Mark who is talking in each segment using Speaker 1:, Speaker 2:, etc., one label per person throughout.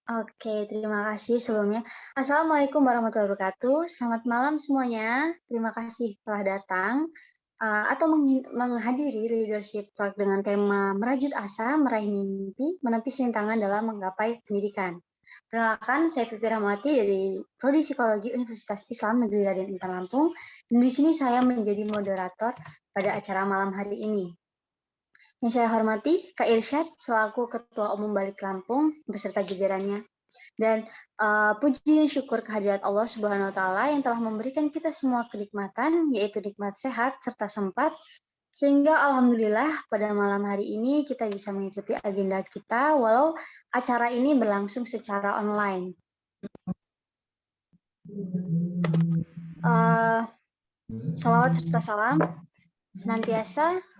Speaker 1: Oke, terima kasih sebelumnya. Assalamualaikum warahmatullahi wabarakatuh. Selamat malam semuanya. Terima kasih telah datang atau menghadiri leadership talk dengan tema merajut asa, meraih mimpi, menepis rintangan dalam menggapai pendidikan. Perkenalkan, saya Vivi Rahmawati dari Prodi Psikologi Universitas Islam Negeri Raden Intan Lampung. Dan di sini saya menjadi moderator pada acara malam hari ini. Yang saya hormati, Kak Irsyad selaku Ketua Umum Balik Lampung beserta jajarannya. Dan puji syukur kehadirat Allah Subhanahu wa taala yang telah memberikan kita semua kenikmatan, yaitu nikmat sehat serta sempat, sehingga alhamdulillah pada malam hari ini kita bisa mengikuti agenda kita walau acara ini berlangsung secara online. Salawat serta salam senantiasa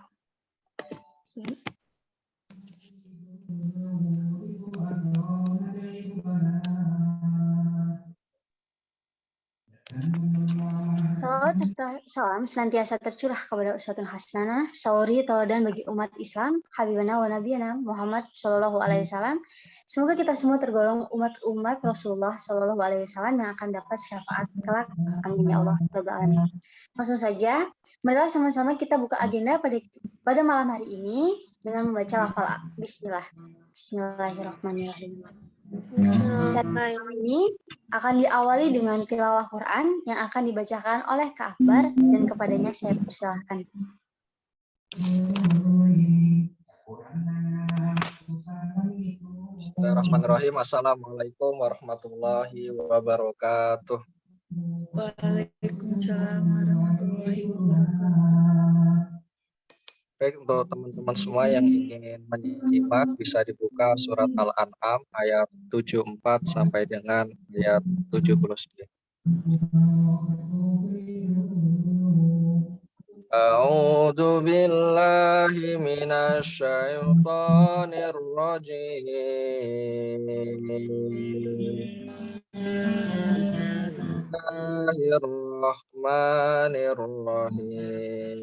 Speaker 1: Salawat serta salam senantiasa tercurah kepada uswatun hasanah, sauri tauladan bagi umat Islam, habibana wa nabiyana Muhammad Shallallahu alaihi wasallam. Semoga kita semua tergolong umat-umat Rasulullah Shallallahu alaihi wasallam yang akan dapat syafaat kelak. Amin ya Allah rabbal alamin. Langsung saja, marilah sama-sama kita buka agenda pada malam hari ini dengan membaca lafal bismillah. Bismillahirrahmanirrahim. Acara ini akan diawali dengan tilawah Quran yang akan dibacakan oleh Kak Akbar dan kepadanya saya persilahkan.
Speaker 2: Bismillahirrahmanirrahim. Assalamualaikum warahmatullahi wabarakatuh.
Speaker 3: Waalaikumsalam warahmatullahi wabarakatuh.
Speaker 2: Baik, untuk teman-teman semua yang ingin menyimak bisa dibuka surat Al-An'am ayat 74 sampai dengan ayat 79. A'udzu billahi minasy syaithanir rajim. Bismillahirrahmanirrahim.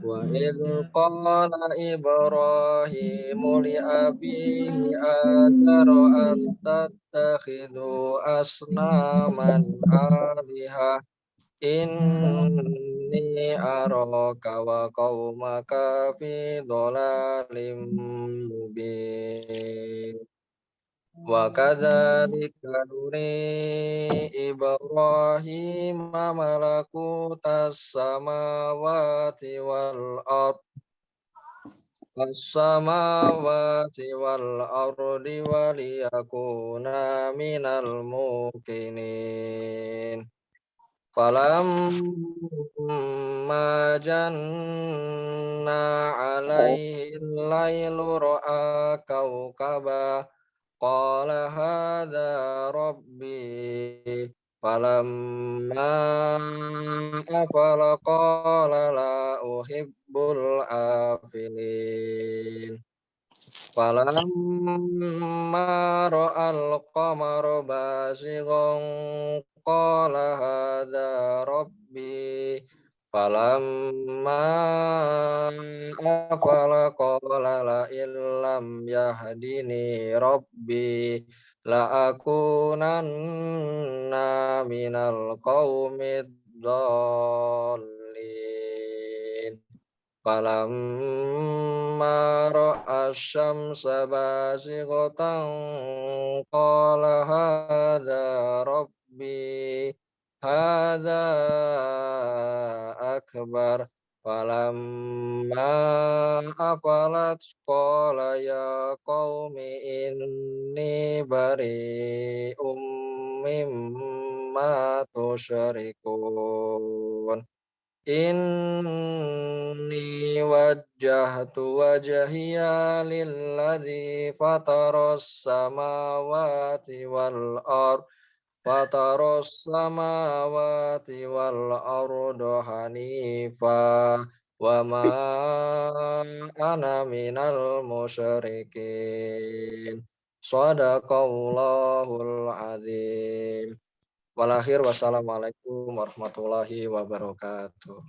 Speaker 2: Wa idz qala Ibrahimu li abihi azara attattakhidhu asnaman alihah inni araka wa qaumaka fi dhalalim mubin. Wa kadzalika nuri Ibrahim malakutas samawati wal ard ardi waliyakuna minal muqinin. Falamma janna alaihi al-lailu ra'a kawkaba qala hadza rabbi falamma afala qala la uhibbul afilin. Falamma ra'al qamara basighan qala hadza rabbi falamma afala qala la illam yahdini rabbi la akunanna minal qaumid dhalin. Falamma ra'a asy-syamsa bazighatan qala hadza rabbi hadza akbar. Falamma afalat qala ya qaumi inni bari'um mimma tusyrikun. Inni wajjahtu wajhiya lilladzi fataras samawati wal ard hanifa wa ma ana minal musyrikin. Shadaqallahul azim. Walakhir, wassalamualaikum warahmatullahi wabarakatuh.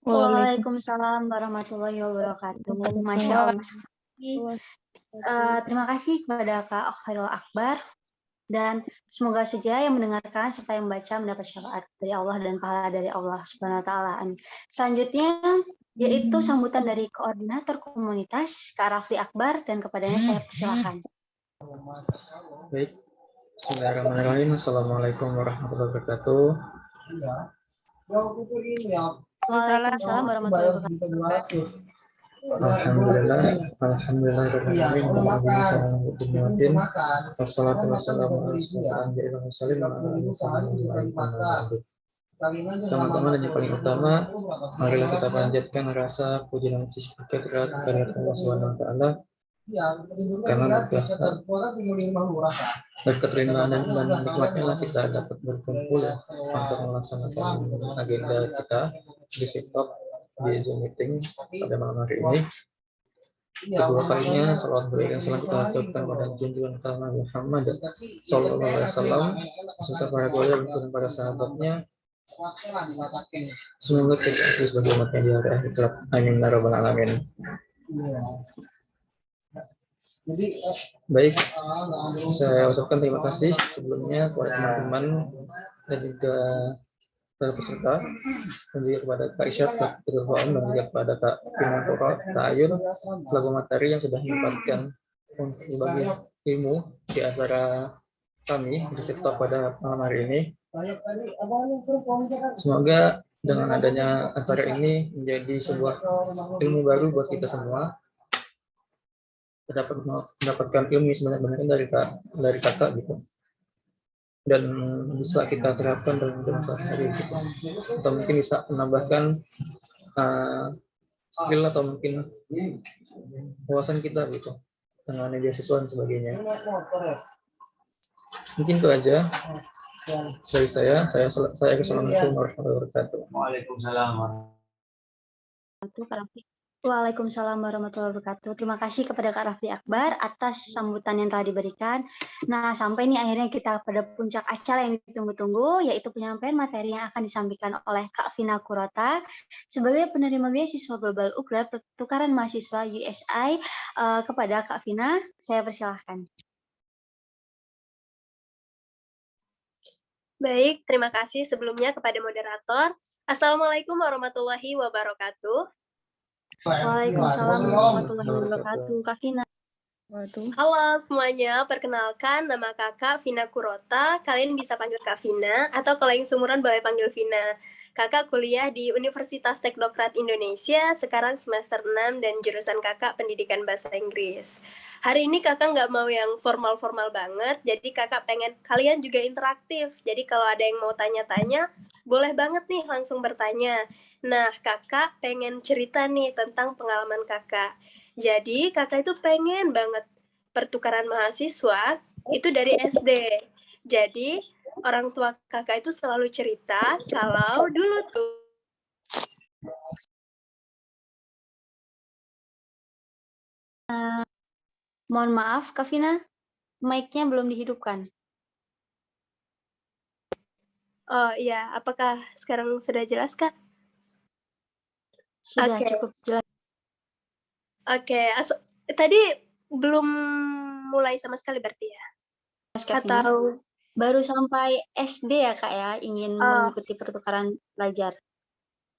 Speaker 1: Waalaikumsalam warahmatullahi wabarakatuh. Masya Allah sekali Terima kasih kepada Kak Khairul Akbar, dan semoga saja yang mendengarkan serta yang membaca mendapat syafaat dari Allah dan pahala dari Allah Subhanahu wa taala. Amin. Selanjutnya yaitu sambutan dari koordinator komunitas Kak Rafli Akbar, dan kepadanya saya persilakan.
Speaker 4: Baik, bismillahirrahmanirrahim. Assalamualaikum warahmatullahi wabarakatuh.
Speaker 1: Waalaikumsalam warahmatullahi wabarakatuh.
Speaker 4: Alhamdulillah, alhamdulillahirrahmanirrahim. Alhamdulillahirrahmanirrahim. Wassalatu wassalamu ala teman-teman, dan yang paling utama, marilah kita panjatkan rasa puji dan puji syukur kepada Allah Subhanahu wa taala, karena berkat rinduan dan nikmatnya lah kita dapat berkumpul untuk melaksanakan agenda kita di TikTok, di Zoom meeting pada malam hari ini. Kedua kalinya salawat dan salam kita aturkan pada junjungan kita Muhammad Sallallahu Alaihi Wasallam serta para keluarga dan para sahabatnya. Semoga kita sebagai umatnya di hari akhir kelak. Amin ya rabbal alamin. Baik, saya ucapkan terima kasih sebelumnya kepada teman-teman dan juga para peserta, dan juga kepada Kak Isyad, dan juga kepada Kak Pinantoro, Kak Ayun, selaku materi yang sudah menyempatkan untuk berbagi ilmu di antara kami di TikTok pada malam hari ini. Semoga dengan adanya acara ini menjadi sebuah ilmu baru buat kita semua. Kita dapat mendapatkan ilmu sebanyak-banyaknya dari kakak gitu, dan bisa kita terapkan dalam hidup sehari-hari gitu. Atau mungkin bisa menambahkan skill atau mungkin wawasan kita gitu dengan beasiswa dan sebagainya. Mungkin itu aja dari saya. Assalamualaikum warahmatullahi wabarakatuh.
Speaker 1: Waalaikumsalam warahmatullahi wabarakatuh. Terima kasih kepada Kak Rafli Akbar atas sambutan yang telah diberikan. Nah, sampai nih akhirnya kita pada puncak acara yang ditunggu-tunggu, yaitu penyampaian materi yang akan disampaikan oleh Kak Vina Kurota sebagai penerima beasiswa Global Upgrade pertukaran mahasiswa USI. Kepada Kak Vina, saya persilahkan.
Speaker 5: Baik, terima kasih sebelumnya kepada moderator. Assalamualaikum warahmatullahi wabarakatuh.
Speaker 1: Waalaikumsalam warahmatullahi wabarakatuh. Kak Vina.
Speaker 5: Halo semuanya, perkenalkan nama kakak Vina Kurota. Kalian bisa panggil Kak Vina, atau kalau yang seumuran boleh panggil Vina. Kakak kuliah di Universitas Teknokrat Indonesia, sekarang semester 6 dan jurusan kakak Pendidikan Bahasa Inggris. Hari ini kakak nggak mau yang formal-formal banget, jadi kakak pengen kalian juga interaktif. Jadi kalau ada yang mau tanya-tanya, boleh banget nih langsung bertanya. Nah, kakak pengen cerita nih tentang pengalaman kakak. Jadi kakak itu pengen banget pertukaran mahasiswa itu dari SD. Jadi orang tua kakak itu selalu cerita kalau dulu tuh
Speaker 1: Mohon maaf, Kak Vina, mic-nya belum dihidupkan.
Speaker 5: Oh iya, apakah sekarang sudah jelas, Kak?
Speaker 1: Sudah
Speaker 5: Oke.
Speaker 1: cukup jelas.
Speaker 5: Oke, tadi belum mulai sama sekali berarti ya?
Speaker 1: Kak Vina.
Speaker 5: Atau
Speaker 1: Baru sampai SD ya, Kak ya, ingin mengikuti pertukaran belajar.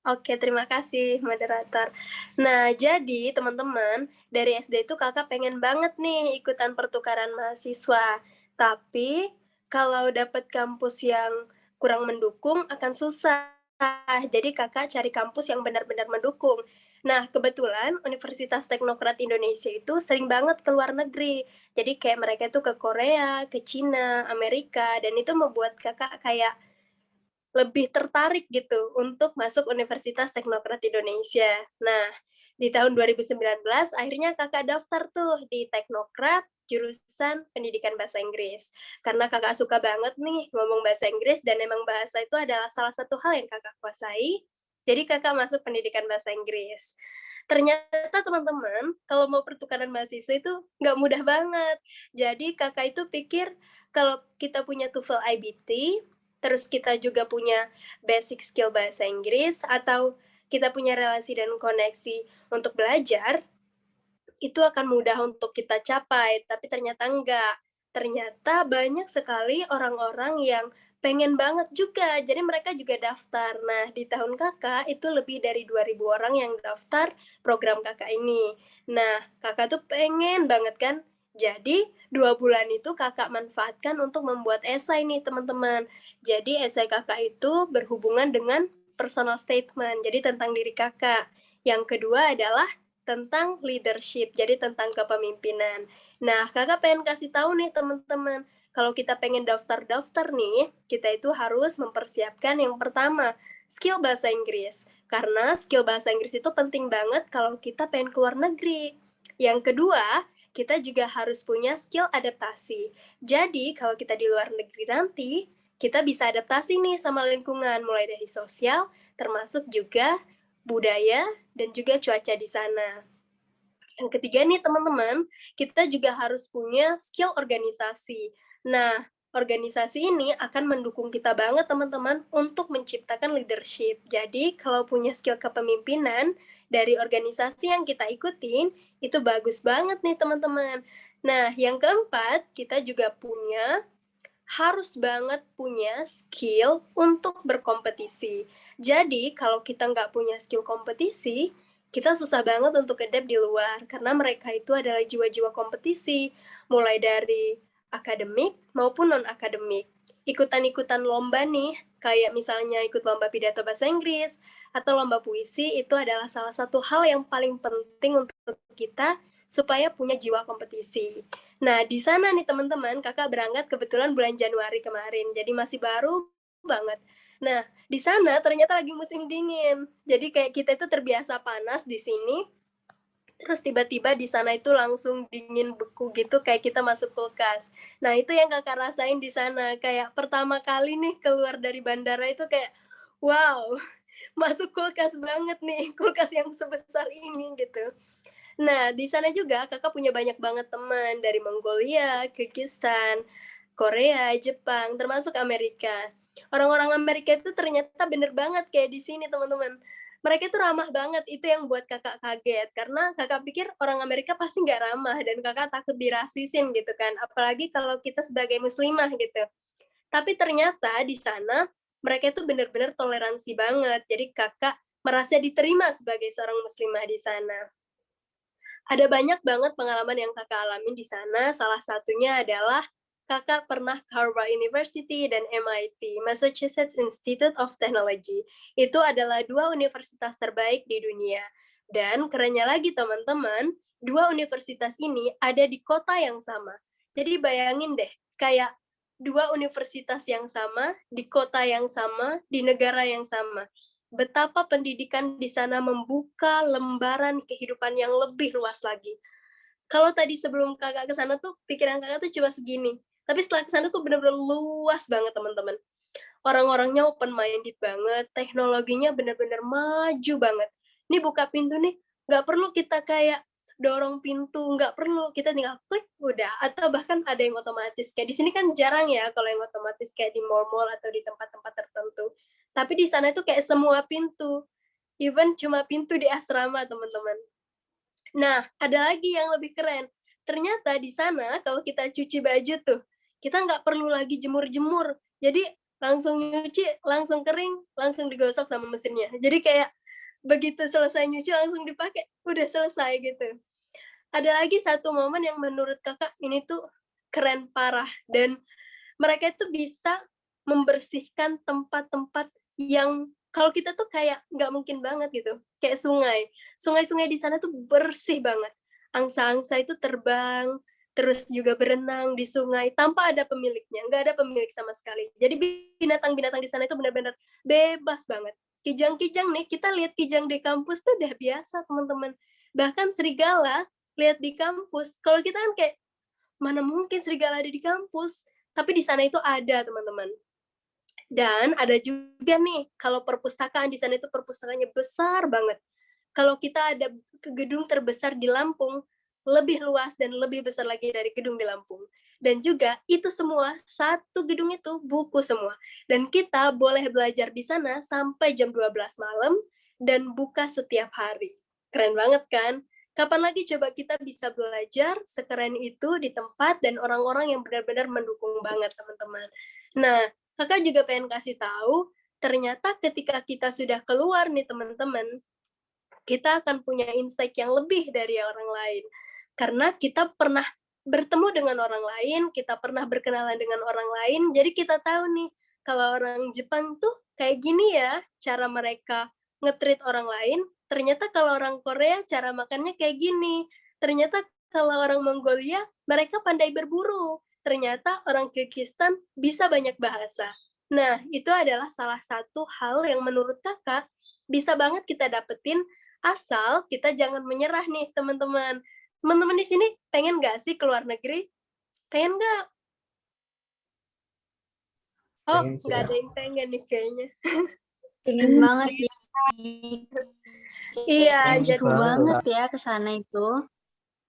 Speaker 5: Oke, terima kasih moderator. Nah, jadi teman-teman, dari SD itu kakak pengen banget nih ikutan pertukaran mahasiswa. Tapi kalau dapat kampus yang kurang mendukung akan susah. Jadi kakak cari kampus yang benar-benar mendukung. Nah, kebetulan Universitas Teknokrat Indonesia itu sering banget ke luar negeri. Jadi kayak mereka itu ke Korea, ke Cina, Amerika, dan itu membuat kakak kayak lebih tertarik gitu untuk masuk Universitas Teknokrat Indonesia. Nah, di tahun 2019 akhirnya kakak daftar tuh di Teknokrat jurusan Pendidikan Bahasa Inggris. Karena kakak suka banget nih ngomong bahasa Inggris dan emang bahasa itu adalah salah satu hal yang kakak kuasai, jadi kakak masuk Pendidikan Bahasa Inggris. Ternyata teman-teman, kalau mau pertukaran mahasiswa itu nggak mudah banget. Jadi kakak itu pikir kalau kita punya TOEFL IBT, terus kita juga punya basic skill bahasa Inggris, atau kita punya relasi dan koneksi untuk belajar, itu akan mudah untuk kita capai, tapi ternyata enggak. Ternyata banyak sekali orang-orang yang pengen banget juga, jadi mereka juga daftar. Nah, di tahun Kakak itu lebih dari 2.000 orang yang daftar program Kakak ini. Nah, Kakak tuh pengen banget kan? Jadi, 2 bulan itu Kakak manfaatkan untuk membuat esai nih, teman-teman. Jadi, esai Kakak itu berhubungan dengan personal statement, jadi tentang diri Kakak. Yang kedua adalah tentang leadership, jadi tentang kepemimpinan. Nah, Kakak pengen kasih tahu nih teman-teman, kalau kita pengen daftar-daftar nih, kita itu harus mempersiapkan yang pertama, skill bahasa Inggris. Karena skill bahasa Inggris itu penting banget kalau kita pengen keluar negeri. Yang kedua, kita juga harus punya skill adaptasi. Jadi, kalau kita di luar negeri nanti, kita bisa adaptasi nih sama lingkungan, mulai dari sosial, termasuk juga budaya, dan juga cuaca di sana. Yang ketiga nih teman-teman, kita juga harus punya skill organisasi. Nah, organisasi ini akan mendukung kita banget teman-teman untuk menciptakan leadership. Jadi, kalau punya skill kepemimpinan dari organisasi yang kita ikutin, itu bagus banget nih teman-teman. Nah, yang keempat, kita juga harus banget punya skill untuk berkompetisi. Jadi, kalau kita nggak punya skill kompetisi, kita susah banget untuk adapt di luar, karena mereka itu adalah jiwa-jiwa kompetisi, mulai dari akademik maupun non-akademik. Ikutan-ikutan lomba nih, kayak misalnya ikut lomba pidato bahasa Inggris, atau lomba puisi, itu adalah salah satu hal yang paling penting untuk kita, supaya punya jiwa kompetisi. Nah, di sana nih teman-teman, Kakak berangkat kebetulan bulan Januari kemarin, jadi masih baru banget. Nah, di sana ternyata lagi musim dingin. Jadi kayak kita itu terbiasa panas di sini, terus tiba-tiba di sana itu langsung dingin beku gitu kayak kita masuk kulkas. Nah, itu yang Kakak rasain di sana. Kayak pertama kali nih keluar dari bandara itu kayak wow, masuk kulkas banget nih, kulkas yang sebesar ini gitu. Nah, di sana juga Kakak punya banyak banget teman dari Mongolia, Kyrgyzstan, Korea, Jepang, termasuk Amerika. Orang-orang Amerika itu ternyata bener banget kayak di sini, teman-teman. Mereka itu ramah banget, itu yang buat Kakak kaget. Karena Kakak pikir orang Amerika pasti nggak ramah, dan Kakak takut dirasisin gitu kan. Apalagi kalau kita sebagai muslimah gitu. Tapi ternyata di sana, mereka itu bener-bener toleransi banget. Jadi Kakak merasa diterima sebagai seorang muslimah di sana. Ada banyak banget pengalaman yang Kakak alami di sana, salah satunya adalah Kakak pernah ke Harvard University dan MIT, Massachusetts Institute of Technology. Itu adalah 2 universitas terbaik di dunia. Dan kerennya lagi teman-teman, 2 universitas ini ada di kota yang sama. Jadi bayangin deh, kayak 2 universitas yang sama, di kota yang sama, di negara yang sama. Betapa pendidikan di sana membuka lembaran kehidupan yang lebih luas lagi. Kalau tadi sebelum Kakak ke sana tuh, pikiran Kakak tuh cuma segini. Tapi setelah ke sana tuh bener-bener luas banget, teman-teman. Orang-orangnya open-minded banget, teknologinya bener-bener maju banget. Ini buka pintu nih, nggak perlu kita kayak dorong pintu, nggak perlu, kita tinggal klik, udah. Atau bahkan ada yang otomatis. Kayak di sini kan jarang ya kalau yang otomatis kayak di mall-mall atau di tempat-tempat tertentu. Tapi di sana itu kayak semua pintu, even cuma pintu di asrama, teman-teman. Nah, ada lagi yang lebih keren. Ternyata di sana kalau kita cuci baju tuh, kita nggak perlu lagi jemur-jemur. Jadi langsung nyuci, langsung kering, langsung digosok sama mesinnya. Jadi kayak begitu selesai nyuci langsung dipakai, udah selesai gitu. Ada lagi satu momen yang menurut Kakak ini tuh keren parah, dan mereka itu bisa membersihkan tempat-tempat yang kalau kita tuh kayak nggak mungkin banget gitu, kayak sungai. Sungai-sungai di sana tuh bersih banget. Angsa-angsa itu terbang, terus juga berenang di sungai tanpa ada pemiliknya, nggak ada pemilik sama sekali. Jadi binatang-binatang di sana itu benar-benar bebas banget. Kijang-kijang nih, kita lihat kijang di kampus tuh udah biasa, teman-teman. Bahkan serigala lihat di kampus. Kalau kita kan kayak, mana mungkin serigala ada di kampus? Tapi di sana itu ada, teman-teman. Dan ada juga nih, kalau perpustakaan di sana itu perpustakaannya besar banget. Kalau kita ada ke gedung terbesar di Lampung, lebih luas dan lebih besar lagi dari gedung di Lampung. Dan juga itu semua, satu gedung itu buku semua. Dan kita boleh belajar di sana sampai jam 12 malam dan buka setiap hari. Keren banget kan? Kapan lagi coba kita bisa belajar sekeren itu di tempat dan orang-orang yang benar-benar mendukung banget, teman-teman. Nah, kakak juga pengen kasih tahu, ternyata ketika kita sudah keluar nih, teman-teman, kita akan punya insight yang lebih dari orang lain. Karena kita pernah bertemu dengan orang lain, kita pernah berkenalan dengan orang lain, jadi kita tahu nih, kalau orang Jepang tuh kayak gini ya, cara mereka nge-treat orang lain, ternyata kalau orang Korea cara makannya kayak gini, ternyata kalau orang Mongolia mereka pandai berburu, ternyata orang Kyrgyzstan bisa banyak bahasa. Nah, itu adalah salah satu hal yang menurut kakak bisa banget kita dapetin asal kita jangan menyerah nih, teman-teman. Teman-teman di sini pengen nggak sih keluar negeri? Pengen nggak? Oh,
Speaker 4: Pengen sih,
Speaker 5: nggak
Speaker 4: Kak.
Speaker 5: ada yang pengen nih kayaknya.
Speaker 1: Pengen banget sih.
Speaker 5: Iya,
Speaker 1: Kayaknya
Speaker 4: Pengen
Speaker 1: seru
Speaker 5: jadi
Speaker 1: banget
Speaker 4: banget.
Speaker 1: ya ke sana itu.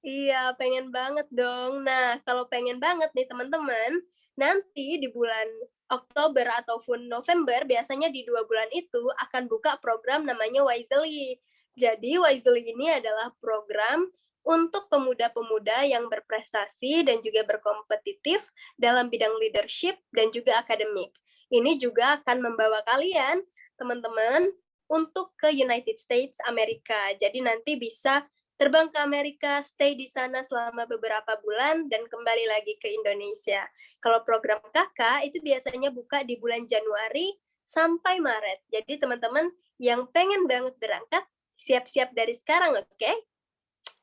Speaker 5: iya, pengen banget dong. Nah, kalau pengen banget nih teman-teman, nanti di bulan Oktober ataupun November, biasanya di 2 bulan itu akan buka program namanya Wisely. Jadi Wisely ini adalah program untuk pemuda-pemuda yang berprestasi dan juga berkompetitif dalam bidang leadership dan juga akademik. Ini juga akan membawa kalian, teman-teman, untuk ke United States Amerika. Jadi nanti bisa terbang ke Amerika, stay di sana selama beberapa bulan, dan kembali lagi ke Indonesia. Kalau program kakak, itu biasanya buka di bulan Januari sampai Maret. Jadi teman-teman yang pengen banget berangkat, siap-siap dari sekarang, oke?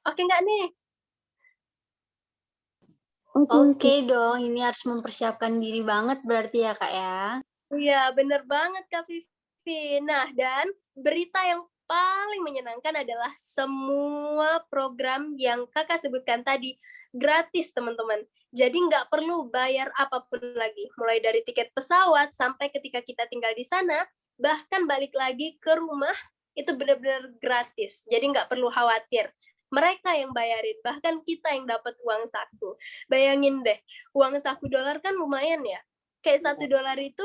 Speaker 5: Oke nggak nih?
Speaker 1: Oke dong, ini harus mempersiapkan diri banget berarti ya Kak ya.
Speaker 5: Iya, bener banget Kak Vivi. Nah, dan berita yang paling menyenangkan adalah semua program yang kakak sebutkan tadi gratis, teman-teman. Jadi nggak perlu bayar apapun lagi. Mulai dari tiket pesawat sampai ketika kita tinggal di sana, bahkan balik lagi ke rumah, itu benar-benar gratis. Jadi nggak perlu khawatir. Mereka yang bayarin, bahkan kita yang dapat uang saku. Bayangin deh, uang saku dolar kan lumayan ya. Kayak $1 itu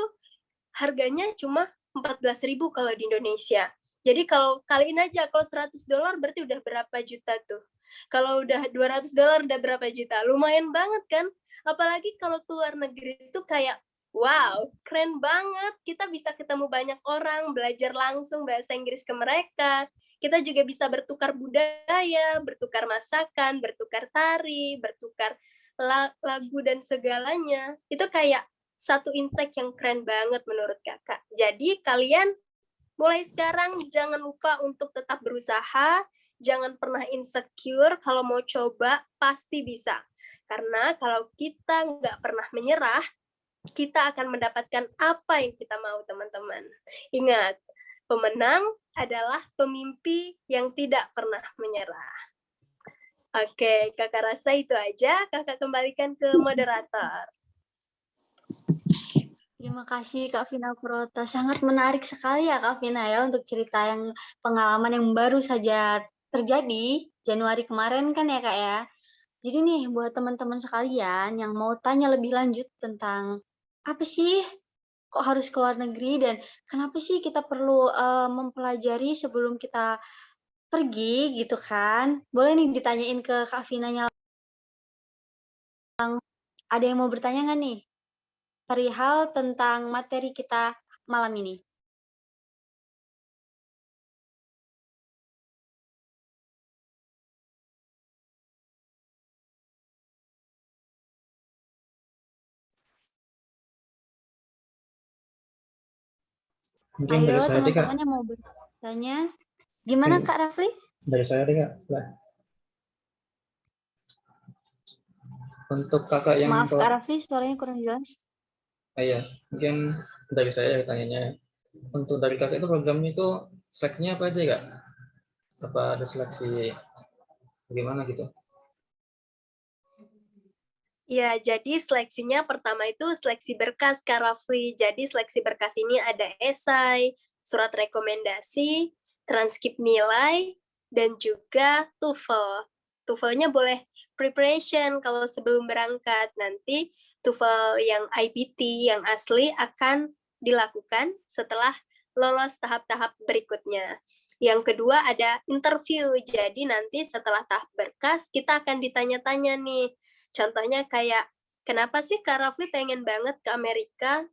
Speaker 5: harganya cuma 14.000 kalau di Indonesia. Jadi kalau kaliin aja, kalau $100 berarti udah berapa juta tuh. Kalau udah $200 udah berapa juta. Lumayan banget kan? Apalagi kalau keluar negeri itu kayak, wow, keren banget. Kita bisa ketemu banyak orang, belajar langsung bahasa Inggris ke mereka. Kita juga bisa bertukar budaya, bertukar masakan, bertukar tari, bertukar lagu dan segalanya. Itu kayak satu insight yang keren banget menurut kakak. Jadi kalian mulai sekarang jangan lupa untuk tetap berusaha, jangan pernah insecure, kalau mau coba pasti bisa. Karena kalau kita nggak pernah menyerah, kita akan mendapatkan apa yang kita mau, teman-teman. Ingat, pemenang adalah pemimpi yang tidak pernah menyerah. Oke, kakak rasa itu aja. Kakak kembalikan ke moderator.
Speaker 1: Terima kasih Kak Vina Prota. Sangat menarik sekali ya Kak Vina ya untuk cerita yang pengalaman yang baru saja terjadi Januari kemarin kan ya Kak ya. Jadi nih buat teman-teman sekalian yang mau tanya lebih lanjut tentang apa sih kok harus ke luar negeri dan kenapa sih kita perlu mempelajari sebelum kita pergi gitu kan. Boleh nih ditanyain ke Kak Vinanya. Ada yang mau bertanya nggak nih? Perihal tentang materi kita malam ini.
Speaker 4: Mungkin
Speaker 1: Ayo
Speaker 4: dari saya deh, Kak.
Speaker 1: teman-teman yang mau bertanya. Gimana Kak Rafli?
Speaker 4: Dari saya deh, Kak. Untuk kakak yang
Speaker 1: Maaf Kak Rafli, suaranya kurang jelas.
Speaker 4: iya, mungkin dari saya tanyanya. Untuk dari kakak itu programnya itu seleksinya apa aja, Kak? Apa ada seleksi bagaimana gitu?
Speaker 5: Ya, jadi seleksinya pertama itu seleksi berkas, Kak Rafli. Jadi seleksi berkas ini ada esai, surat rekomendasi, transkrip nilai, dan juga TOEFL. TOEFL-nya boleh preparation kalau sebelum berangkat. Nanti TOEFL yang IBT, yang asli akan dilakukan setelah lolos tahap-tahap berikutnya. yang kedua ada interview. Jadi nanti setelah tahap berkas, kita akan ditanya-tanya nih. Contohnya kayak, kenapa sih Kak Rafli pengen banget ke Amerika?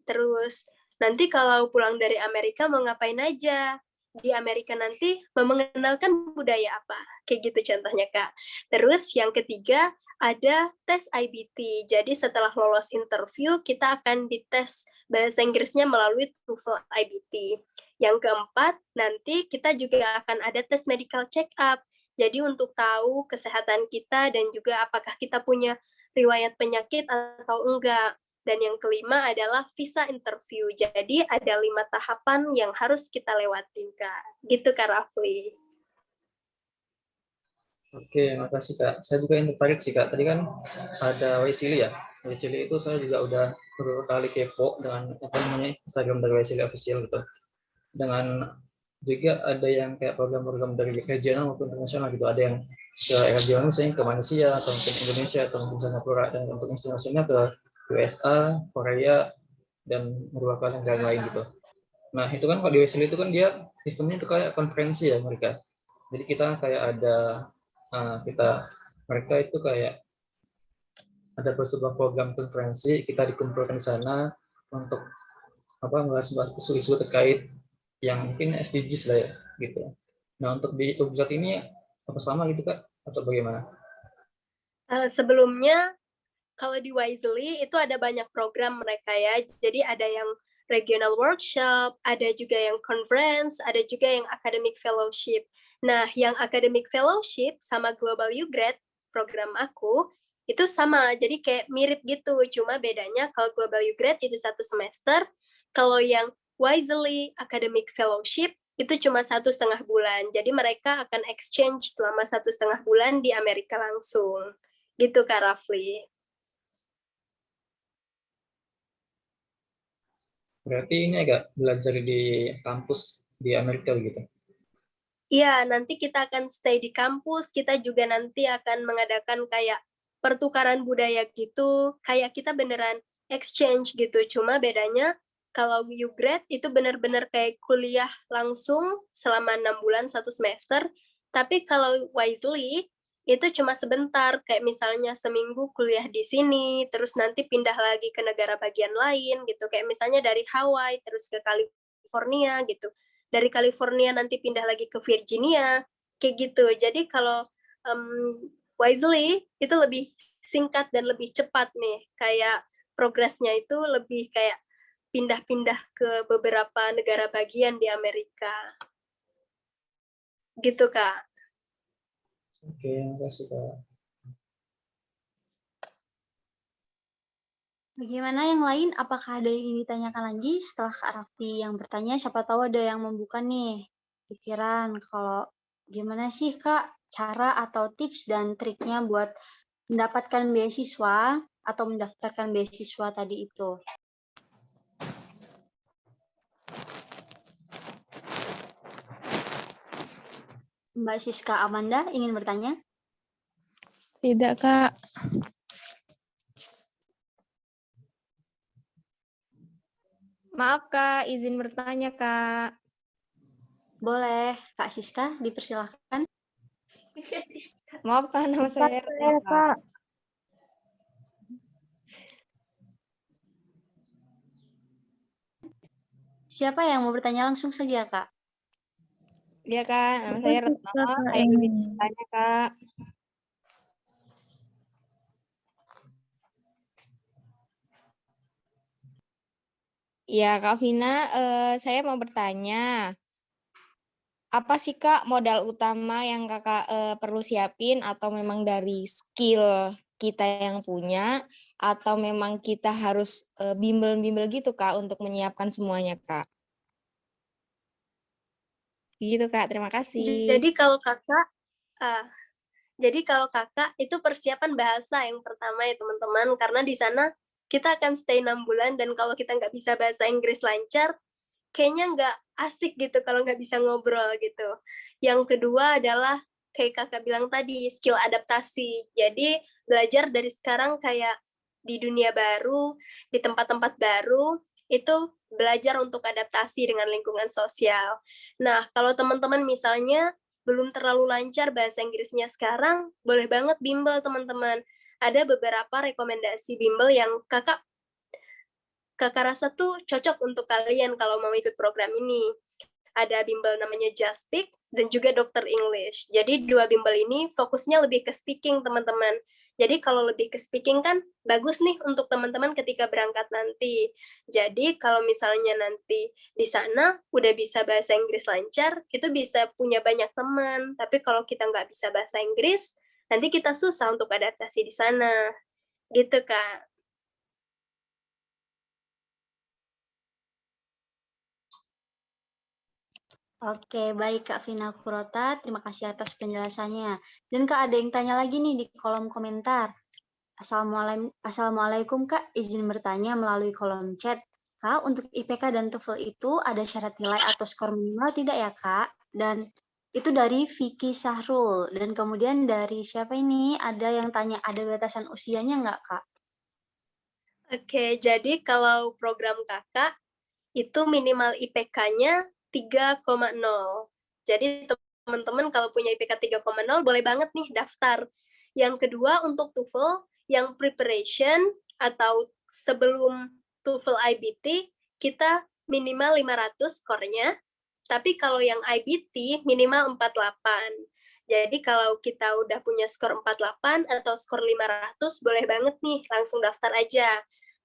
Speaker 5: Terus, nanti kalau pulang dari Amerika mau ngapain aja? Di Amerika nanti mau mengenalkan budaya apa? Kayak gitu contohnya, Kak. Terus yang ketiga, ada tes IBT. Jadi setelah lolos interview, kita akan dites bahasa Inggrisnya melalui TOEFL IBT. Yang keempat, nanti kita juga akan ada tes medical check-up. Jadi untuk tahu kesehatan kita dan juga apakah kita punya riwayat penyakit atau enggak. Dan yang kelima adalah visa interview. Jadi ada 5 tahapan yang harus kita lewatin, Kak. Gitu, Kak Rafli.
Speaker 4: Oke, makasih Kak. Saya juga yang tertarik sih Kak. Tadi kan ada Waisili ya. Waisili itu saya juga udah beberapa kali kepo dengan apa namanya Instagram dari Waisili official gitu. Dengan juga ada yang kayak program-program dari regional maupun internasional gitu. Ada yang ke regional misalnya ke Malaysia atau mungkin Indonesia atau mungkin Singapura, dan untuk internasional ke USA, Korea, dan beberapa negara lain gitu. Nah itu kan kalau di Waisili itu kan dia sistemnya itu kayak konferensi ya mereka. Jadi kita kayak ada mereka itu kayak ada sebuah program konferensi, kita dikumpulkan di sana untuk membahas isu-isu terkait yang mungkin SDGs lah ya gitu. Nah untuk di UGAT ini apa sama gitu Kak atau bagaimana?
Speaker 5: Sebelumnya kalau di Wisely itu ada banyak program mereka ya. Jadi ada yang regional workshop, ada juga yang conference, ada juga yang academic fellowship. Nah, yang academic fellowship sama Global UGrad program aku itu sama. Jadi kayak mirip gitu. Cuma bedanya kalau Global UGrad itu 1 semester, kalau yang Wisely academic fellowship itu cuma 1,5 bulan. Jadi mereka akan exchange selama 1,5 bulan di Amerika langsung. Gitu Kak Rafli.
Speaker 4: Berarti ini agak belajar di kampus di Amerika gitu.
Speaker 5: Iya, nanti kita akan stay di kampus, kita juga nanti akan mengadakan kayak pertukaran budaya gitu, kayak kita beneran exchange gitu. Cuma bedanya kalau UGrad itu benar-benar kayak kuliah langsung selama 6 bulan 1 semester, tapi kalau Wisely itu cuma sebentar, kayak misalnya seminggu kuliah di sini, terus nanti pindah lagi ke negara bagian lain gitu, kayak misalnya dari Hawaii terus ke California gitu. Dari California nanti pindah lagi ke Virginia, kayak gitu. Jadi kalau Wisely itu lebih singkat dan lebih cepat nih, kayak progresnya itu lebih kayak pindah-pindah ke beberapa negara bagian di Amerika. Gitu, Kak.
Speaker 4: Oke, makasih Kak.
Speaker 1: Bagaimana yang lain? Apakah ada yang ingin ditanyakan lagi setelah Kak Raffi yang bertanya? Siapa tahu ada yang membuka nih pikiran kalau gimana sih Kak cara atau tips dan triknya buat mendapatkan beasiswa atau mendaftarkan beasiswa tadi itu. Mbak Siska Amanda ingin bertanya?
Speaker 6: Tidak, Kak. Maaf, Kak. Izin bertanya, Kak.
Speaker 1: Boleh, Kak Siska, dipersilahkan.
Speaker 6: Maaf, Kak. Nama saya Kak.
Speaker 1: Siapa yang mau bertanya langsung saja, Kak?
Speaker 6: Iya, Kak. Nama saya Retno. Saya ingin bertanya, Kak. Ya, Kak Vina, saya mau bertanya, apa sih Kak modal utama yang Kakak perlu siapin, atau memang dari skill kita yang punya, atau memang kita harus bimbel-bimbel gitu Kak untuk menyiapkan semuanya Kak? Gitu Kak, terima kasih.
Speaker 5: Jadi kalau kakak itu persiapan bahasa yang pertama ya teman-teman, karena di sana kita akan stay 6 bulan dan kalau kita nggak bisa bahasa Inggris lancar, kayaknya nggak asik gitu kalau nggak bisa ngobrol gitu. Yang kedua adalah kayak kakak bilang tadi, skill adaptasi. Jadi belajar dari sekarang kayak di dunia baru, di tempat-tempat baru, itu belajar untuk adaptasi dengan lingkungan sosial. Nah, kalau teman-teman misalnya belum terlalu lancar bahasa Inggrisnya sekarang, boleh banget bimbel teman-teman. Ada beberapa rekomendasi bimbel yang kakak rasa tuh cocok untuk kalian kalau mau ikut program ini. Ada bimbel namanya Just Speak dan juga Dokter English. Jadi dua bimbel ini fokusnya lebih ke speaking, teman-teman. Jadi kalau lebih ke speaking kan bagus nih untuk teman-teman ketika berangkat nanti. Jadi kalau misalnya nanti di sana udah bisa bahasa Inggris lancar, itu bisa punya banyak teman. Tapi kalau kita nggak bisa bahasa Inggris, nanti kita susah untuk adaptasi di sana. Gitu, Kak.
Speaker 1: Oke, baik Kak Vina Kurota, terima kasih atas penjelasannya. Dan Kak, ada yang tanya lagi nih di kolom komentar. Assalamualaikum Kak, izin bertanya melalui kolom chat. Kak, untuk IPK dan TOEFL itu ada syarat nilai atau skor minimal tidak ya Kak? Dan itu dari Vicky Sahrul. Dan kemudian dari siapa ini? Ada yang tanya, ada batasan usianya nggak Kak?
Speaker 5: Oke, jadi kalau program kakak itu minimal IPK-nya 3,0. Jadi teman-teman kalau punya IPK 3,0 boleh banget nih daftar. Yang kedua untuk TOEFL, yang preparation atau sebelum TOEFL IBT, kita minimal 500 skornya. Tapi kalau yang IBT minimal 48. Jadi kalau kita udah punya skor 48 atau skor 500, boleh banget nih langsung daftar aja.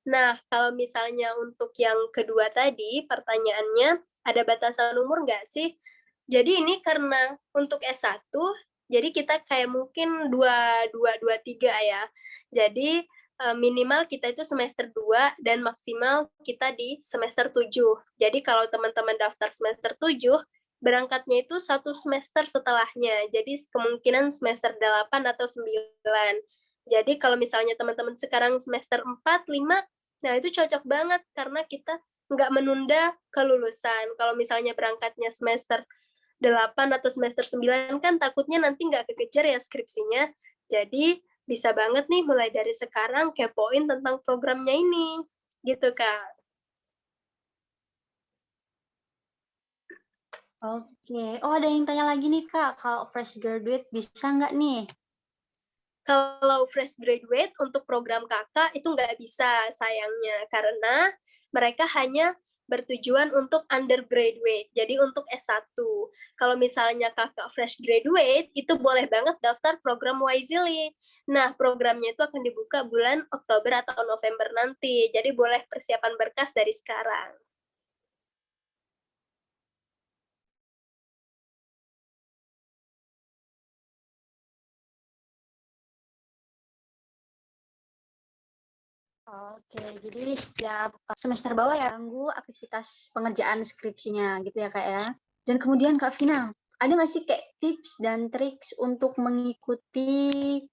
Speaker 5: Nah, kalau misalnya untuk yang kedua tadi, pertanyaannya, ada batasan umur nggak sih? Jadi ini karena untuk S1, jadi kita kayak mungkin 2, 2, 2, 3 ya. Jadi minimal kita itu semester 2 dan maksimal kita di semester 7. Jadi kalau teman-teman daftar semester 7, berangkatnya itu 1 semester setelahnya. Jadi kemungkinan semester 8 atau 9. Jadi kalau misalnya teman-teman sekarang semester 4, 5, nah itu cocok banget karena kita nggak menunda kelulusan. Kalau misalnya berangkatnya semester 8 atau semester 9 kan takutnya nanti nggak kekejar ya skripsinya. Jadi bisa banget nih mulai dari sekarang kepoin tentang programnya ini. Gitu, Kak.
Speaker 1: Oke. Oh, ada yang tanya lagi nih Kak, kalau fresh graduate bisa nggak nih?
Speaker 5: Kalau fresh graduate untuk program kakak itu nggak bisa sayangnya karena mereka hanya bertujuan untuk undergraduate, jadi untuk S1. Kalau misalnya kakak fresh graduate, itu boleh banget daftar program Wisely. Nah, programnya itu akan dibuka bulan Oktober atau November nanti, jadi boleh persiapan berkas dari sekarang.
Speaker 1: Oke, jadi setiap semester bawah ya ganggu aktivitas pengerjaan skripsinya gitu ya Kak ya. Dan kemudian Kak Vina, ada nggak sih kayak tips dan triks untuk mengikuti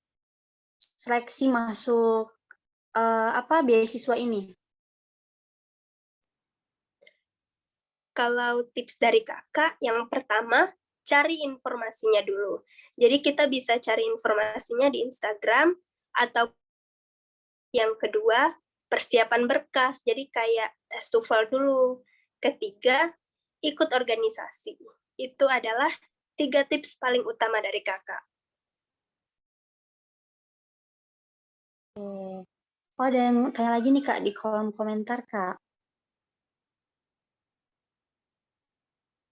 Speaker 1: seleksi masuk beasiswa ini?
Speaker 5: Kalau tips dari kakak, yang pertama, cari informasinya dulu. Jadi kita bisa cari informasinya di Instagram, atau yang kedua, persiapan berkas. Jadi kayak tes TOEFL dulu. Ketiga, ikut organisasi. Itu adalah 3 tips paling utama dari kakak.
Speaker 1: Oh, ada yang tanya lagi nih Kak di kolom komentar Kak.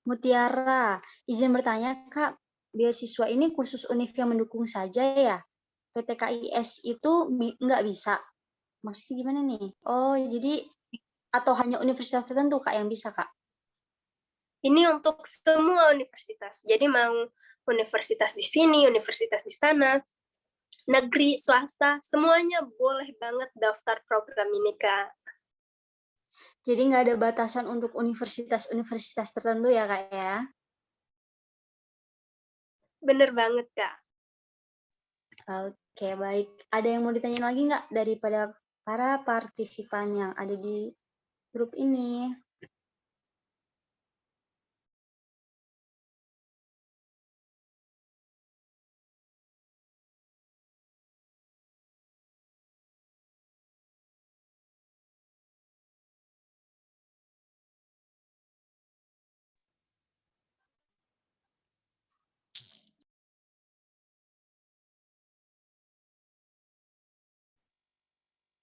Speaker 1: Mutiara, izin bertanya Kak, beasiswa ini khusus univ yang mendukung saja ya? PTKIS itu nggak bisa? Maksudnya gimana nih? Oh, jadi atau hanya universitas tertentu Kak yang bisa Kak?
Speaker 5: Ini untuk semua universitas. Jadi mau universitas di sini, universitas di sana, negeri, swasta, semuanya boleh banget daftar program ini, Kak.
Speaker 1: Jadi nggak ada batasan untuk universitas-universitas tertentu ya Kak ya?
Speaker 5: Bener banget, Kak.
Speaker 1: Oke, baik. Ada yang mau ditanya lagi nggak daripada para partisipan yang ada di grup ini?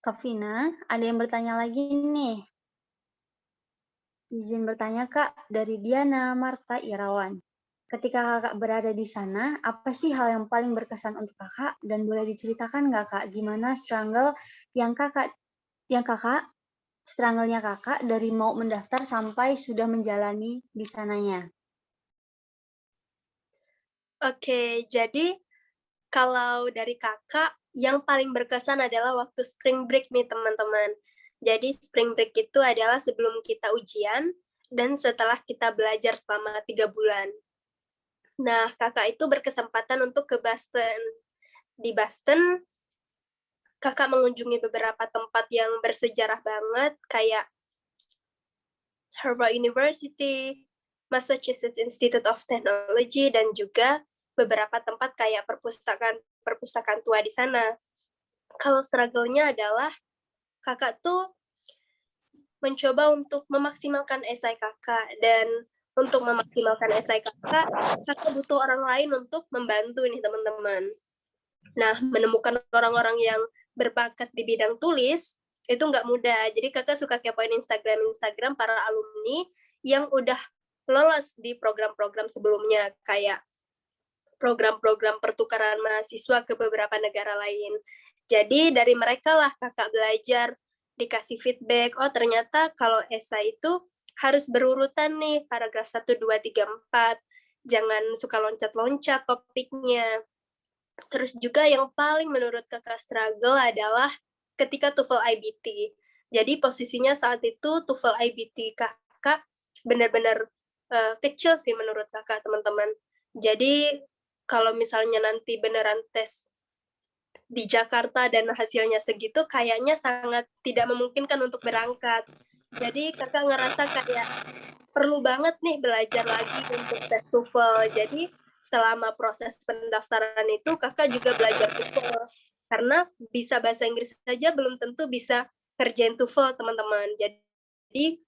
Speaker 1: Kak Vina, ada yang bertanya lagi nih. Izin bertanya Kak, dari Diana Marta Irawan. Ketika Kakak berada di sana, apa sih hal yang paling berkesan untuk Kakak? Dan boleh diceritakan nggak Kak, gimana struggle yang struggle-nya Kakak dari mau mendaftar sampai sudah menjalani di sananya?
Speaker 5: Oke, jadi kalau dari kakak, yang paling berkesan adalah waktu spring break nih teman-teman. Jadi spring break itu adalah sebelum kita ujian dan setelah kita belajar selama 3 bulan. Nah, kakak itu berkesempatan untuk ke Boston. Di Boston, kakak mengunjungi beberapa tempat yang bersejarah banget, kayak Harvard University, Massachusetts Institute of Technology, dan juga beberapa tempat kayak perpustakaan tua di sana. Kalau struggle-nya adalah kakak tuh mencoba untuk memaksimalkan esai kakak, dan untuk memaksimalkan esai kakak butuh orang lain untuk membantu nih teman-teman. Nah, menemukan orang-orang yang berbakat di bidang tulis itu nggak mudah. Jadi kakak suka kepoin Instagram para alumni yang udah lolos di program-program sebelumnya, kayak program-program pertukaran mahasiswa ke beberapa negara lain. Jadi dari mereka lah kakak belajar, dikasih feedback, oh ternyata kalau esai itu harus berurutan nih, paragraf 1, 2, 3, 4. Jangan suka loncat-loncat topiknya. Terus juga yang paling menurut kakak struggle adalah ketika TOEFL IBT. Jadi posisinya saat itu TOEFL IBT kakak benar-benar kecil sih menurut kakak, teman-teman. Jadi kalau misalnya nanti beneran tes di Jakarta dan hasilnya segitu, kayaknya sangat tidak memungkinkan untuk berangkat. Jadi kakak ngerasa kayak perlu banget nih belajar lagi untuk tes TOEFL. Jadi selama proses pendaftaran itu kakak juga belajar TOEFL. Karena bisa bahasa Inggris saja belum tentu bisa kerjain TOEFL, teman-teman. Jadi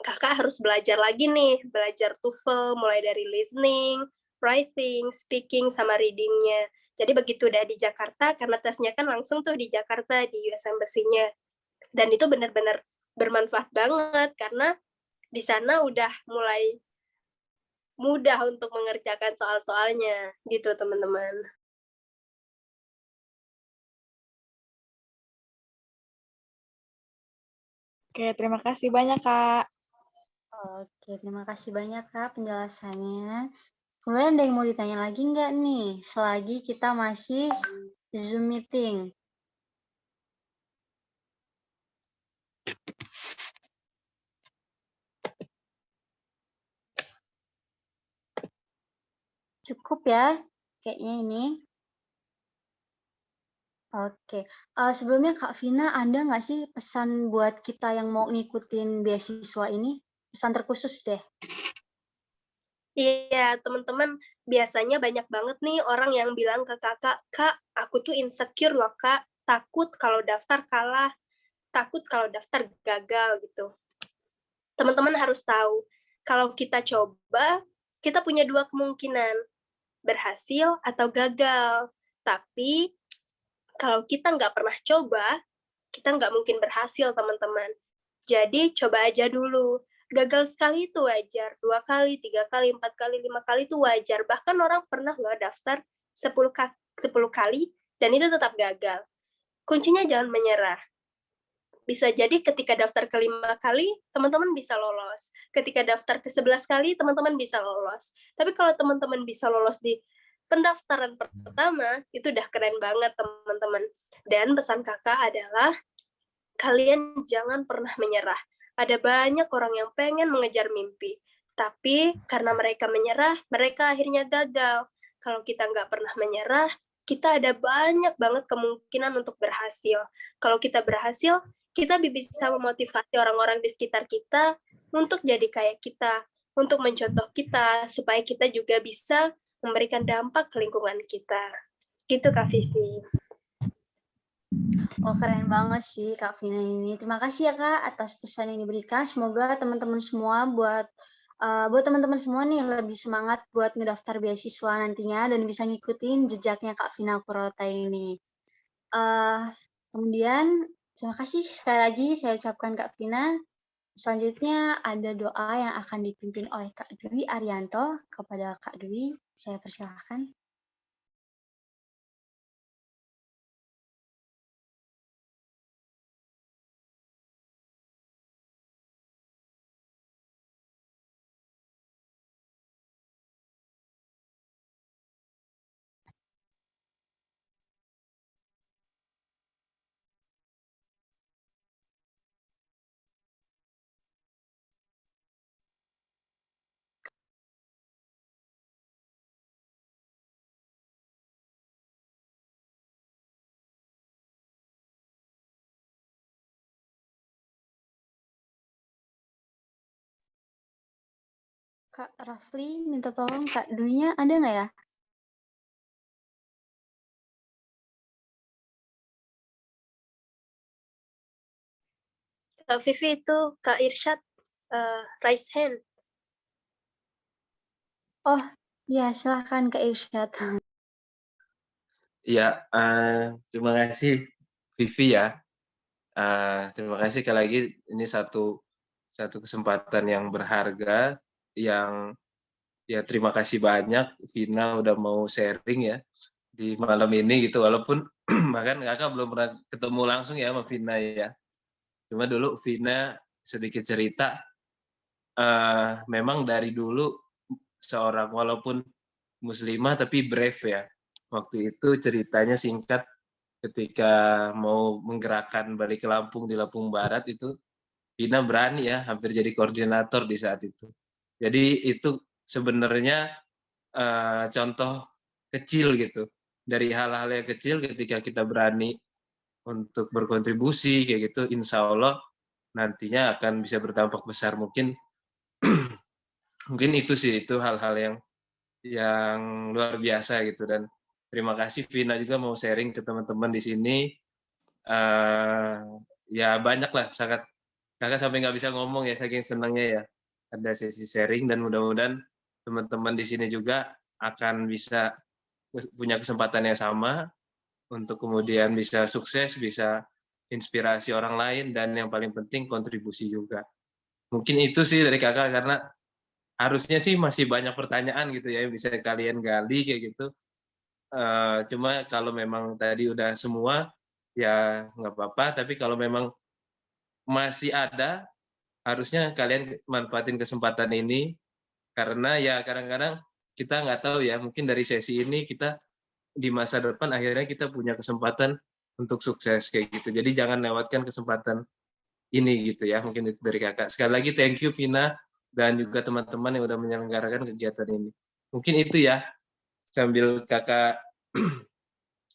Speaker 5: kakak harus belajar lagi nih, belajar TOEFL mulai dari listening, writing, speaking, sama reading-nya. Jadi begitu udah di Jakarta, karena tesnya kan langsung tuh di Jakarta, di US Embassy-nya. Dan itu benar-benar bermanfaat banget, karena di sana udah mulai mudah untuk mengerjakan soal-soalnya, gitu teman-teman.
Speaker 7: Oke, terima kasih banyak, Kak.
Speaker 1: Oke, terima kasih banyak Kak penjelasannya. Kemudian ada yang mau ditanya lagi nggak nih, selagi kita masih Zoom meeting? Cukup ya, kayaknya ini. Oke, sebelumnya Kak Vina, ada nggak sih pesan buat kita yang mau ngikutin beasiswa ini? Pesan terkhusus deh.
Speaker 5: Iya, teman-teman, biasanya banyak banget nih orang yang bilang ke kakak, Kak, aku tuh insecure loh, Kak. Takut kalau daftar kalah, takut kalau daftar gagal gitu. Teman-teman harus tahu, kalau kita coba, kita punya 2 kemungkinan, berhasil atau gagal. Tapi, kalau kita nggak pernah coba, kita nggak mungkin berhasil, teman-teman. Jadi, coba aja dulu. Gagal sekali itu wajar, 2 kali, 3 kali, 4 kali, 5 kali itu wajar. Bahkan orang pernah loh daftar 10 kali, dan itu tetap gagal. Kuncinya jangan menyerah. Bisa jadi ketika daftar ke-5 kali, teman-teman bisa lolos. Ketika daftar ke-11 kali, teman-teman bisa lolos. Tapi kalau teman-teman bisa lolos di pendaftaran pertama, itu udah keren banget, teman-teman. Dan pesan kakak adalah, kalian jangan pernah menyerah. Ada banyak orang yang pengen mengejar mimpi, tapi karena mereka menyerah, mereka akhirnya gagal. Kalau kita nggak pernah menyerah, kita ada banyak banget kemungkinan untuk berhasil. Kalau kita berhasil, kita bisa memotivasi orang-orang di sekitar kita untuk jadi kayak kita, untuk mencontoh kita, supaya kita juga bisa memberikan dampak ke lingkungan kita. Gitu, Kak Vivi.
Speaker 1: Oh, keren banget sih Kak Vina ini. Terima kasih ya Kak atas pesan yang diberikan. Semoga teman-teman semua buat teman-teman semua nih lebih semangat buat ngedaftar beasiswa nantinya dan bisa ngikutin jejaknya Kak Vina Kurota ini. Kemudian Terima kasih sekali lagi saya ucapkan Kak Vina. Selanjutnya ada doa yang akan dipimpin oleh Kak Dwi Arianto. Kepada Kak Dwi, saya persilahkan. Kak Rafli minta tolong Kak Dwi-nya ada nggak ya?
Speaker 5: Kak Vivi itu Kak Irsyad raise hand.
Speaker 1: Oh, ya silahkan Kak Irsyad.
Speaker 8: Ya, terima kasih Vivi ya. Terima kasih sekali lagi, ini satu kesempatan yang berharga, yang ya terima kasih banyak Vina udah mau sharing ya di malam ini gitu, walaupun bahkan kakak belum pernah ketemu langsung ya sama Vina ya. Cuma dulu Vina sedikit cerita, memang dari dulu seorang walaupun muslimah tapi brave ya. Waktu itu ceritanya singkat, ketika mau menggerakkan balik ke Lampung di Lampung Barat itu, Vina berani ya, hampir jadi koordinator di saat itu. Jadi itu sebenarnya contoh kecil gitu. Dari hal-hal yang kecil ketika kita berani untuk berkontribusi kayak gitu, insya Allah nantinya akan bisa berdampak besar. Mungkin itu sih, itu hal-hal yang luar biasa gitu. Dan terima kasih Vina juga mau sharing ke teman-teman di sini. Ya banyak lah, sangat kakak sampai nggak bisa ngomong ya, saking senangnya ya ada sesi sharing, dan mudah-mudahan teman-teman di sini juga akan bisa punya kesempatan yang sama untuk kemudian bisa sukses, bisa inspirasi orang lain, dan yang paling penting kontribusi juga. Mungkin itu sih dari kakak, karena harusnya sih masih banyak pertanyaan gitu ya yang bisa kalian gali kayak gitu. Cuma kalau memang tadi udah semua ya nggak apa-apa, tapi kalau memang masih ada, harusnya kalian manfaatin kesempatan ini, karena ya kadang-kadang kita nggak tahu ya, mungkin dari sesi ini kita di masa depan akhirnya kita punya kesempatan untuk sukses kayak gitu. Jadi jangan lewatkan kesempatan ini gitu ya. Mungkin itu dari kakak. Sekali lagi thank you Vina dan juga teman-teman yang udah menyelenggarakan kegiatan ini. Mungkin itu ya, sambil kakak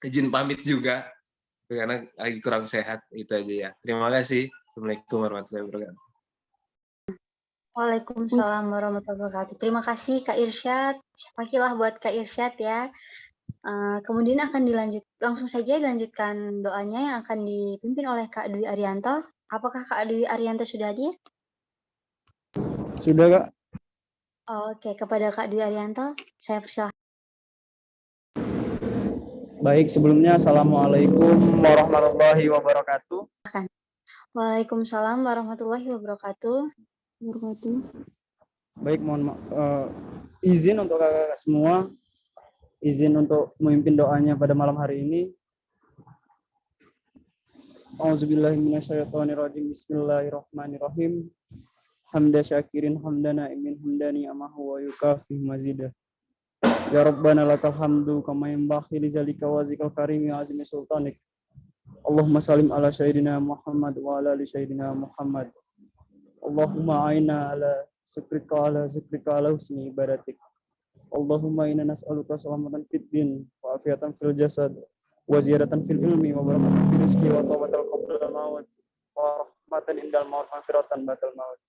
Speaker 8: izin pamit juga karena lagi kurang sehat, itu aja ya. Terima kasih. Assalamualaikum warahmatullahi wabarakatuh.
Speaker 1: Waalaikumsalam warahmatullahi wabarakatuh. Terima kasih Kak Irsyad. Pakilah buat Kak Irsyad ya. Kemudian akan langsung saja dilanjutkan doanya yang akan dipimpin oleh Kak Dwi Arianto. Apakah Kak Dwi Arianto sudah hadir?
Speaker 9: Sudah, Kak.
Speaker 1: Oke, kepada Kak Dwi Arianto, saya persilahkan.
Speaker 9: Baik, sebelumnya Assalamualaikum warahmatullahi wabarakatuh.
Speaker 1: Waalaikumsalam warahmatullahi wabarakatuh.
Speaker 9: Baik, mohon izin untuk kakak semua, izin untuk memimpin doanya pada malam hari ini. A'udzubillahi minasyaitonirrajim. Bismillahirrahmanirrahim. Hamda syakirin hamdana imin hamdani amahu wa yukafi mazidah. Ya Rabbana lakal hamdu kama yanbaghi li zalika wazikal karimi wa azmi sultanik. Allahumma salim ala sayyidina Muhammad wa ala ali sayyidina Muhammad. Allahumma aina ala syukrika ala husni ibadatik. Allahumma inna nas'aluka salamatan fid din wa afiatan fil jasad wa ziyadatan fil ilmi wa barakatan fil rizqi wa tawbatal qabla maut wa rahmatan indal maut wa firatan batal maut.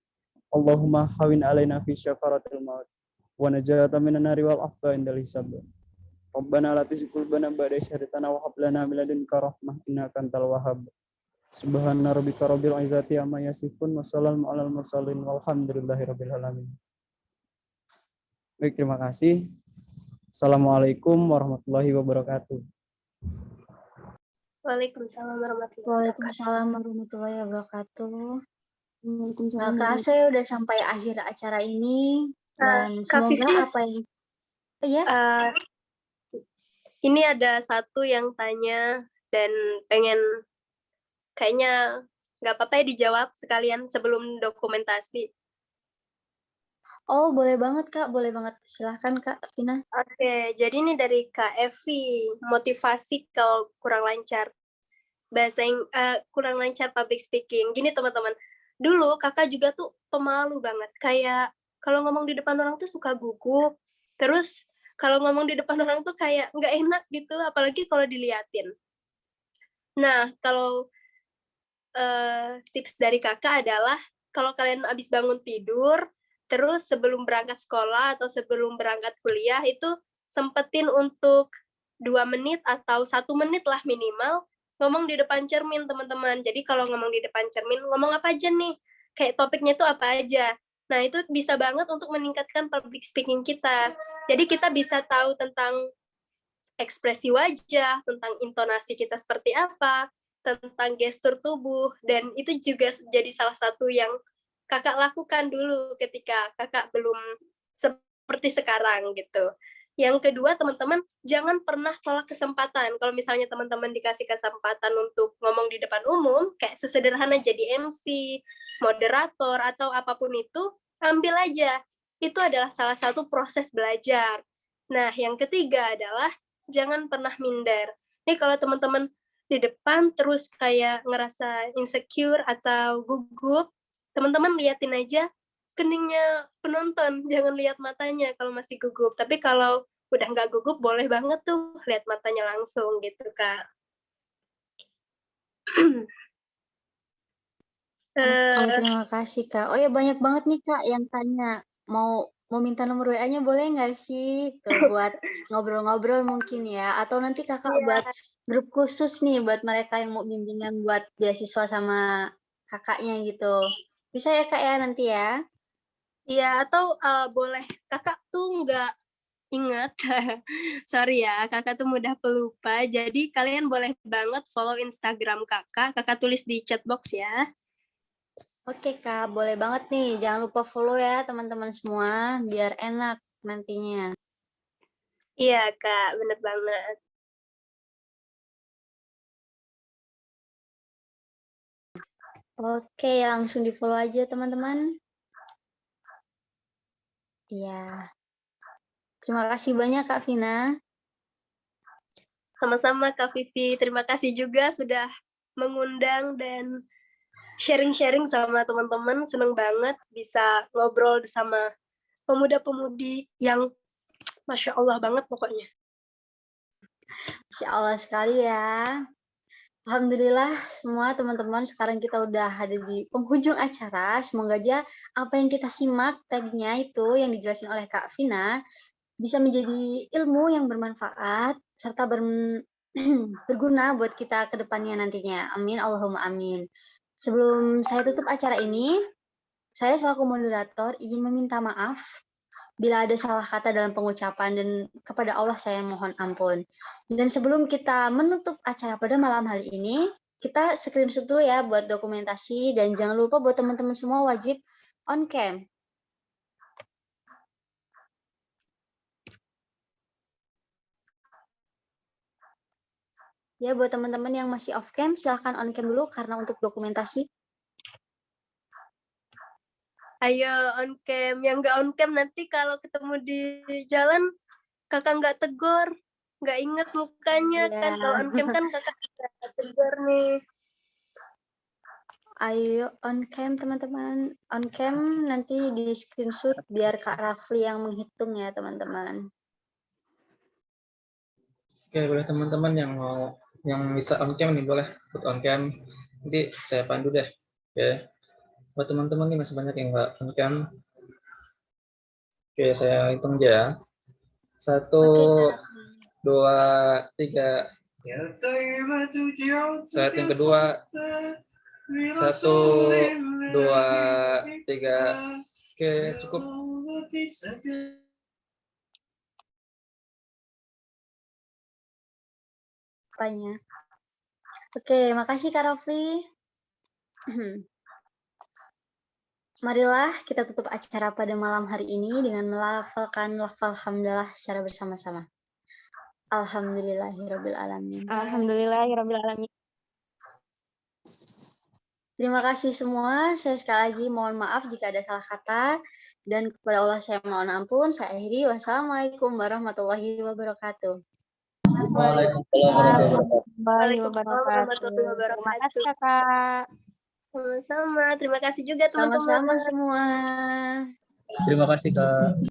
Speaker 9: Allahumma hawin alaina fi syafaratil maut wa najatan minan nari wal afwa indal hisab. Rabbana la tuzigh qulubana ba'da idh hadaytana wa hab lana min ladunka rahmah innaka antal wahhab. Subhana rabbika rabbil izzati amma yasifun wa salamun alal mursalin walhamdulillahi rabbil alamin. Baik, terima kasih. Assalamualaikum warahmatullahi wabarakatuh.
Speaker 5: Waalaikumsalam warahmatullahi wabarakatuh.
Speaker 1: Waalaikumsalam warahmatullahi wabarakatuh. Nggak
Speaker 7: Waalaikumsalam
Speaker 1: kerasa ya udah sampai akhir acara ini dan
Speaker 5: Kak
Speaker 1: semoga
Speaker 5: Vivi,
Speaker 1: apa yang ya
Speaker 5: eh, ini ada satu yang tanya dan pengen kayaknya nggak apa-apa ya dijawab sekalian sebelum dokumentasi.
Speaker 1: oh boleh banget Kak, boleh banget. Silahkan Kak Vina.
Speaker 5: Oke, jadi ini dari Kak Evi, motivasi kalau kurang lancar kurang lancar public speaking. Gini teman-teman, dulu kakak juga tuh pemalu banget, kayak kalau ngomong di depan orang tuh suka gugup, terus kalau ngomong di depan orang tuh kayak nggak enak gitu, apalagi kalau diliatin. Nah, kalau tips dari kakak adalah kalau kalian habis bangun tidur, terus sebelum berangkat sekolah atau sebelum berangkat kuliah itu sempetin untuk 2 menit atau 1 menit lah minimal ngomong di depan cermin teman-teman. Jadi kalau ngomong di depan cermin, ngomong apa aja nih? Kayak topiknya itu apa aja. Nah itu bisa banget untuk meningkatkan public speaking kita. Jadi kita bisa tahu tentang ekspresi wajah, tentang intonasi kita seperti apa, tentang gestur tubuh, dan itu juga jadi salah satu yang kakak lakukan dulu ketika kakak belum seperti sekarang gitu. Yang kedua, teman-teman, jangan pernah tolak kesempatan. Kalau misalnya teman-teman dikasih kesempatan untuk ngomong di depan umum, kayak sesederhana jadi MC, moderator, atau apapun itu, ambil aja. Itu adalah salah satu proses belajar. Nah, yang ketiga adalah jangan pernah minder. Nih kalau teman-teman di depan terus kayak ngerasa insecure atau gugup, teman-teman liatin aja keningnya penonton, jangan lihat matanya kalau masih gugup. Tapi kalau udah nggak gugup, boleh banget tuh lihat matanya langsung gitu, Kak.
Speaker 1: Oh, terima kasih Kak. Oh ya banyak banget nih Kak yang tanya mau minta nomor WA-nya boleh nggak sih tuh buat ngobrol-ngobrol mungkin ya atau nanti Kakak buat grup khusus nih buat mereka yang mau bimbingan buat beasiswa sama kakaknya gitu. Bisa ya Kak ya nanti ya?
Speaker 5: Iya, atau boleh kakak tuh nggak ingat, sorry ya, kakak tuh mudah pelupa, jadi kalian boleh banget follow Instagram kakak tulis di chat box ya.
Speaker 1: Oke Kak, boleh banget nih. Jangan lupa follow ya teman-teman semua biar enak nantinya.
Speaker 5: Iya Kak, bener banget.
Speaker 1: Oke, langsung di follow aja teman-teman. Iya. Terima kasih banyak Kak Vina.
Speaker 5: Sama-sama Kak Vivi, terima kasih juga sudah mengundang dan sharing-sharing sama teman-teman. Seneng banget bisa ngobrol sama pemuda-pemudi yang Masya Allah banget pokoknya.
Speaker 1: Masya Allah sekali ya. Alhamdulillah semua teman-teman sekarang kita udah ada di penghujung acara. Semoga aja apa yang kita simak tadinya itu yang dijelasin oleh Kak Vina bisa menjadi ilmu yang bermanfaat serta berguna buat kita ke depannya nantinya. Amin, Allahumma amin. Sebelum saya tutup acara ini, saya selaku moderator ingin meminta maaf bila ada salah kata dalam pengucapan dan kepada Allah saya mohon ampun. Dan sebelum kita menutup acara pada malam hari ini, kita screenshot dulu ya buat dokumentasi dan jangan lupa buat teman-teman semua wajib on cam. Ya, buat teman-teman yang masih off cam, silahkan on cam dulu karena untuk dokumentasi.
Speaker 5: Ayo on cam, yang nggak on cam nanti kalau ketemu di jalan kakak nggak tegur, nggak inget mukanya kan. Kalau on cam kan kakak bisa tegur nih.
Speaker 1: Ayo on cam teman-teman, on cam nanti di screenshot biar Kak Rafli yang menghitung ya teman-teman.
Speaker 4: Oke, boleh teman-teman yang bisa on cam nih boleh ikut on cam. Nanti saya pandu deh. Oke. Buat teman-teman nih masih banyak yang nggak on cam. Oke, saya hitung aja ya. 1, 2, 3. Saya yang kedua. 1, 2, 3. Oke, cukup.
Speaker 1: Apanya? Oke, makasih Kak Rafli. Marilah kita tutup acara pada malam hari ini dengan melafalkan lafal hamdalah secara bersama-sama. Alhamdulillahirrabbilalamin.
Speaker 6: Alhamdulillahirrabbilalamin.
Speaker 1: Terima kasih semua. Saya sekali lagi mohon maaf jika ada salah kata. Dan kepada Allah saya mohon ampun. Saya akhiri. Wassalamualaikum warahmatullahi wabarakatuh.
Speaker 6: Warahmatullahi wabarakatuh.
Speaker 5: Warahmatullahi
Speaker 6: Terima kasih
Speaker 5: wabarakatuh.
Speaker 6: Kakak.
Speaker 5: Sama-sama. Terima kasih juga teman-teman.
Speaker 1: Sama-sama semua.
Speaker 4: Terima kasih Kak.